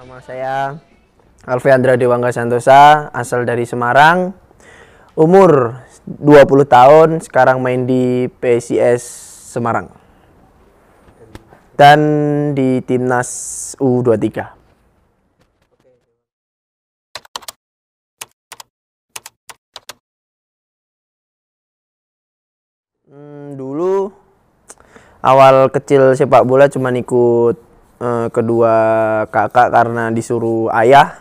Nama saya Alfeandra Dewangga Santosa, asal dari Semarang. Umur 20 tahun, sekarang main di PSIS Semarang. Dan di Timnas U23. Dulu awal kecil sepak bola cuma ikut kedua kakak karena disuruh ayah.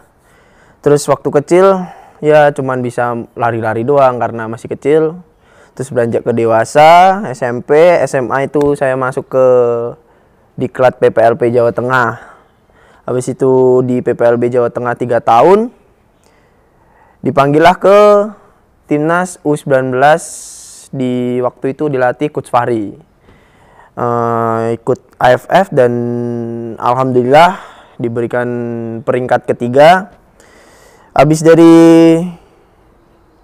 Terus waktu kecil ya cuman bisa lari-lari doang karena masih kecil. Terus beranjak ke dewasa, SMP, SMA itu saya masuk ke Diklat PPLP Jawa Tengah. Habis itu di PPLB Jawa Tengah 3 tahun. Dipanggillah ke Timnas U19, di waktu itu dilatih Coach Fahri. Ikut AFF dan alhamdulillah diberikan peringkat ketiga. Habis dari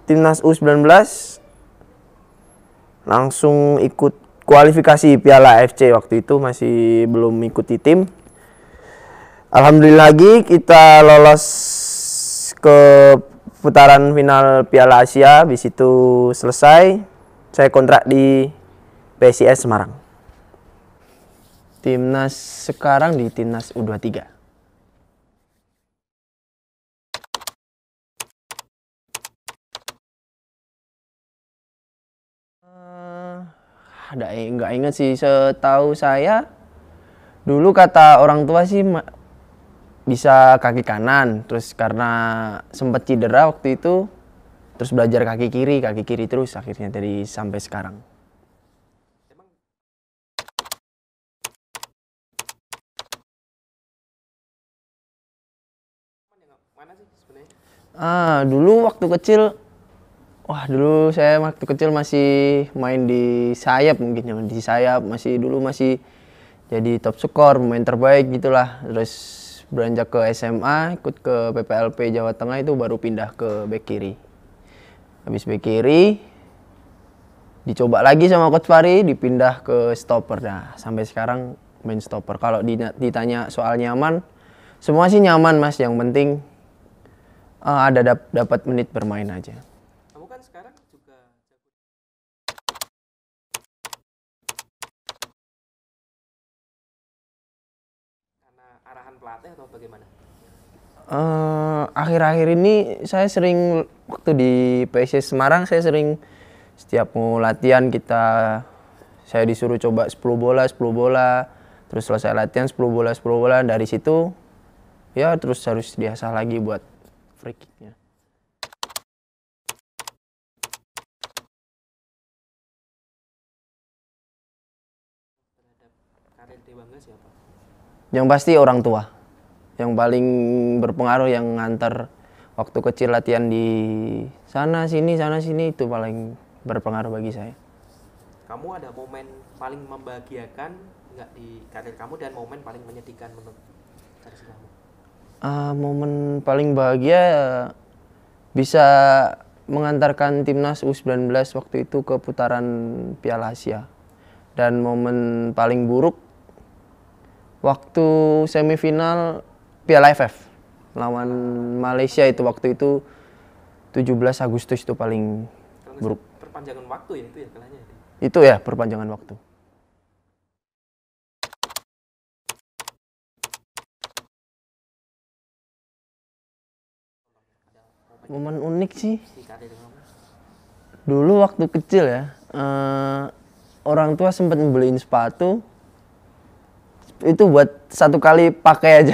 Timnas U19 langsung ikut kualifikasi Piala AFC, waktu itu masih belum ikuti tim. Alhamdulillah lagi kita lolos ke putaran final Piala Asia. Habis itu selesai, saya kontrak di PSIS Semarang. Timnas sekarang di Timnas U23. Nggak inget sih, setahu saya dulu kata orang tua sih bisa kaki kanan, terus karena sempat cedera waktu itu terus belajar kaki kiri terus akhirnya dari sampai sekarang. Dulu waktu kecil, dulu saya waktu kecil masih main di sayap, mungkin di sayap masih jadi top skor, pemain terbaik gitulah. Terus beranjak ke SMA, ikut ke PPLP Jawa Tengah, itu baru pindah ke bek kiri. Habis bek kiri dicoba lagi sama Coach Fahri, dipindah ke stopper. Nah, sampai sekarang main stopper. Kalau ditanya soal nyaman, semua sih nyaman Mas, yang penting ada dapat menit bermain aja. Kamu kan sekarang juga karena arahan pelatih atau bagaimana? Akhir-akhir ini saya sering, waktu di PSIS Semarang saya sering setiap mau latihan saya disuruh coba 10 bola, terus selesai latihan 10 bola, dari situ ya terus harus diasah lagi buat free kick-nya. Terhadap karir Dewangga siapa? Yang pasti orang tua. Yang paling berpengaruh, yang nganter waktu kecil latihan di sana sini itu paling berpengaruh bagi saya. Kamu ada momen paling membahagiakan nggak di karir kamu dan momen paling menyedihkan menurut versi kamu? Momen paling bahagia bisa mengantarkan Timnas U19 waktu itu ke putaran Piala Asia. Dan momen paling buruk waktu semifinal Piala AFF lawan Malaysia, itu waktu itu 17 Agustus itu paling buruk. Perpanjangan waktu ya itu ya kalahnya. Itu ya perpanjangan waktu. Momen unik sih. Dulu waktu kecil ya, orang tua sempat membeliin sepatu. Itu buat satu kali pakai aja.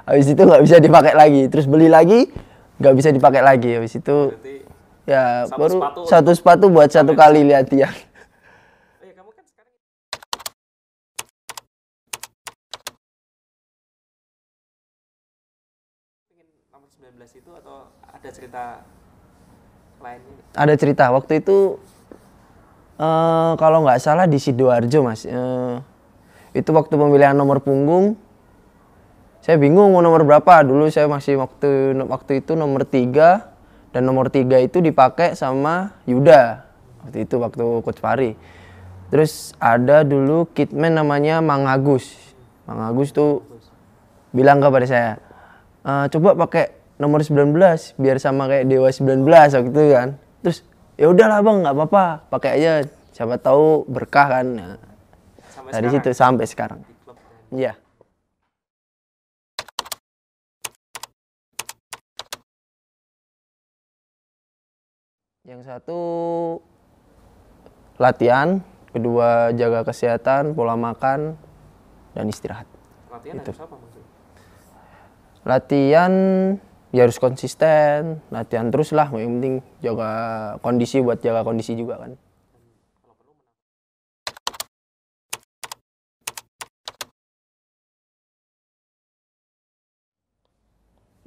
Habis itu nggak bisa dipakai lagi. Terus beli lagi, nggak bisa dipakai lagi. Habis itu Berarti ya satu sepatu buat satu kali latihan. Kamu kan sekarang ingin nomor 19 itu atau ada cerita lainnya? Ada cerita waktu itu, kalau nggak salah di Sidoarjo Mas. Itu waktu pemilihan nomor punggung, saya bingung mau nomor berapa. Dulu saya masih waktu itu nomor 3, dan nomor 3 itu dipakai sama Yuda. Waktu itu waktu Coach Fahri. Terus ada dulu kitman namanya Mang Agus. Mang Agus tuh bilang kepada saya, Coba pakai nomor 19 biar sama kayak Dewa 19 waktu itu kan. Terus ya udahlah bang, nggak apa-apa, pakai aja, siapa tahu berkah kan. Nah, Sampai dari sekarang situ sampai sekarang. di klub dan Iya. Yang satu latihan, kedua jaga kesehatan, pola makan, dan istirahat. latihan Itu. harus apa maksudnya? Latihan ya harus konsisten, latihan terus lah, yang penting jaga kondisi, buat jaga kondisi juga kan. Kalau perlu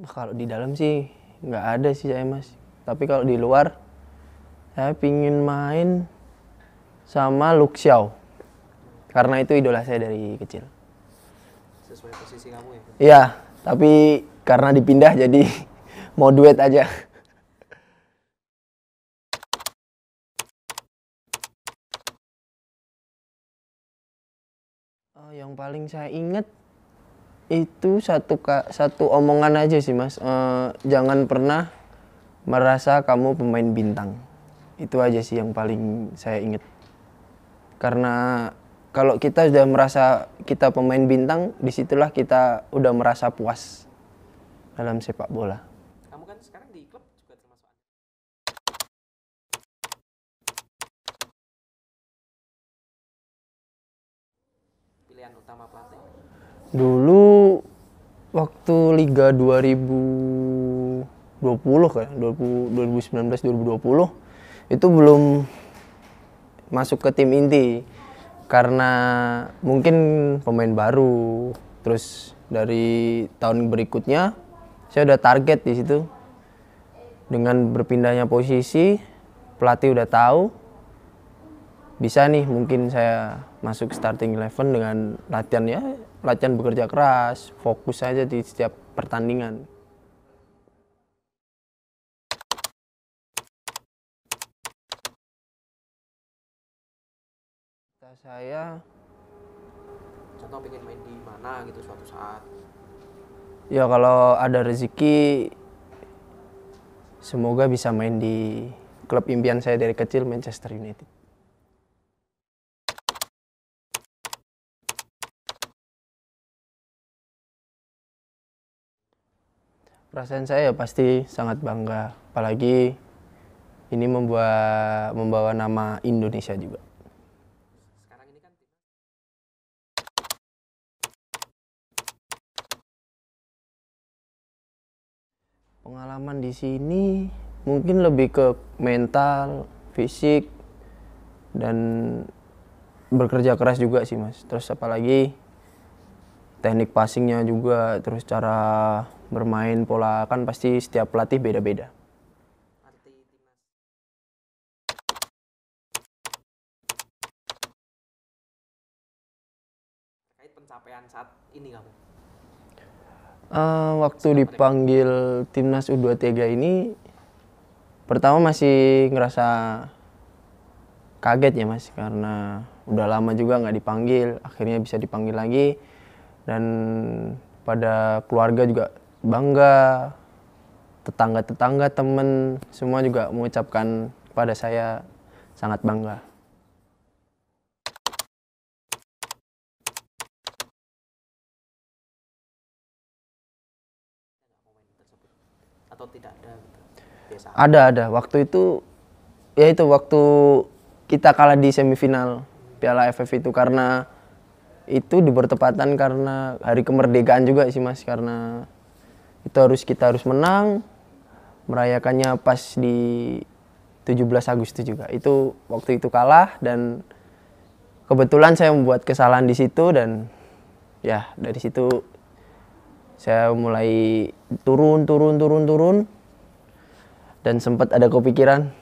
Kalau di dalam sih nggak ada sih saya mas, tapi kalau di luar saya pingin main sama Luxiao karena itu idola saya dari kecil. sesuai posisi kamu ya. Iya, tapi karena dipindah jadi mau duet aja. Yang paling saya ingat itu satu omongan aja sih mas. Jangan pernah merasa kamu pemain bintang. Itu aja sih yang paling saya ingat. Karena kalau kita sudah merasa kita pemain bintang, disitulah kita udah merasa puas dalam sepak bola. Kamu kan sekarang di klub juga termasuk pilihan utama pelatih. Dulu waktu Liga 2020 kan, 2019-2020 itu belum masuk ke tim inti karena mungkin pemain baru. Terus dari tahun berikutnya saya udah target di situ. Dengan berpindahnya posisi, pelatih udah tahu bisa nih mungkin saya masuk starting 11 dengan latihan ya, latihan bekerja keras, fokus saja di setiap pertandingan. Saya Contoh pengen main di mana gitu suatu saat. ya kalau ada rezeki semoga bisa main di klub impian saya dari kecil, Manchester United. Perasaan saya ya pasti sangat bangga, apalagi ini membawa nama Indonesia juga. Sekarang ini kan Pengalaman di sini mungkin lebih ke mental, fisik, dan bekerja keras juga sih mas. Terus apalagi teknik passingnya juga, terus cara bermain, pola kan pasti setiap pelatih beda-beda. arti timnas terkait pencapaian saat ini kamu. Waktu dipanggil timnas U23 ini pertama masih ngerasa kaget ya mas, karena udah lama juga nggak dipanggil, akhirnya bisa dipanggil lagi, dan pada keluarga juga bangga, tetangga-tetangga, temen semua juga mengucapkan pada saya sangat bangga. Momen tersebut atau tidak ada gitu. Biasa. Ada waktu itu, ya itu waktu kita kalah di semifinal Piala AFF itu, karena itu bertepatan karena hari kemerdekaan juga sih mas, karena itu kita harus menang, merayakannya pas di 17 Agustus juga. Itu waktu itu kalah dan kebetulan saya membuat kesalahan di situ, dan ya dari situ saya mulai turun dan sempat ada kepikiran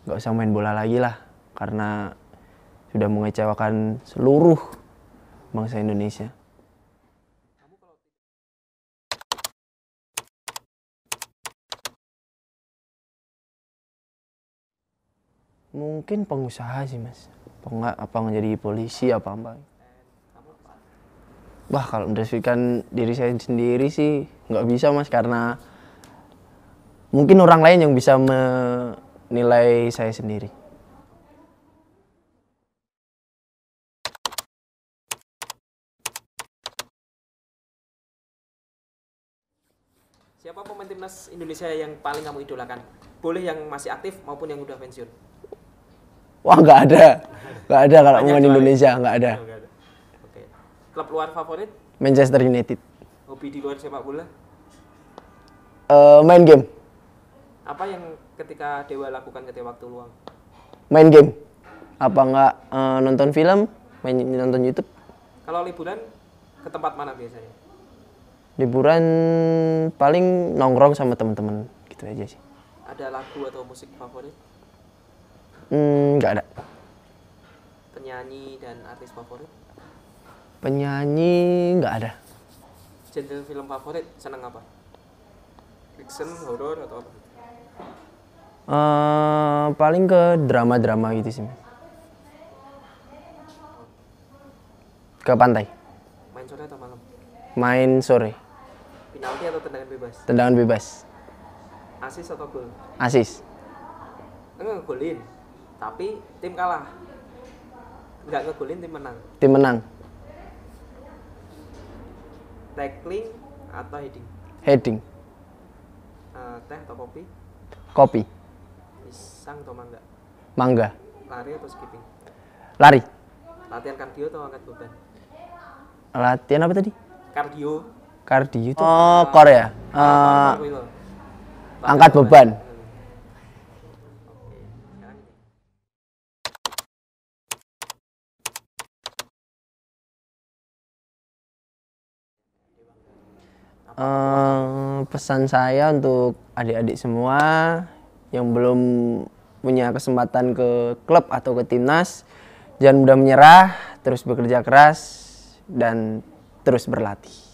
nggak usah main bola lagi lah, karena sudah mengecewakan seluruh bangsa Indonesia. Kamu kalau Mungkin pengusaha sih mas, apa menjadi polisi apa. kamu apa? Wah, kalau mendeskripsikan diri saya sendiri sih nggak bisa Mas, karena mungkin orang lain yang bisa menilai saya sendiri. Siapa pemain timnas Indonesia yang paling kamu idolakan? Boleh yang masih aktif maupun yang udah pensiun. Wah, nggak ada kalau Banyak pemain soalnya. Indonesia, nggak ada. Oh, nggak ada. Oke. Klub luar favorit? Manchester United. Hobi di luar sepak bola? Main game, Apa yang ketika Dewa lakukan ketika waktu luang? main game. Apa nggak nonton film, nonton YouTube. Kalau liburan ke tempat mana biasanya? Liburan paling nongkrong sama teman-teman gitu aja sih. Ada lagu atau musik favorit? Nggak ada. Penyanyi dan artis favorit? Penyanyi nggak ada. Genre film favorit seneng apa? Fiction, horor atau apa? Paling ke drama-drama gitu sih, Mas. Ke pantai, Main sore atau malam? main sore, Penalti atau tendangan bebas? tendangan bebas, Asis atau gol? asis. Enggak ngegolin, tapi tim kalah. Enggak ngegolin, tim menang. Tim menang, Tackling atau heading? heading, Teh atau kopi? kopi, Pisang atau mangga? mangga, Lari atau skipping? lari. Latihan kardio atau angkat beban? Latihan apa tadi? Kardio. Kardio itu. Oh, core ya. Paru-paru itu. Angkat beban. Oke, sekarang ini. Pesan saya untuk adik-adik semua yang belum punya kesempatan ke klub atau ke timnas, jangan mudah menyerah, terus bekerja keras dan terus berlatih.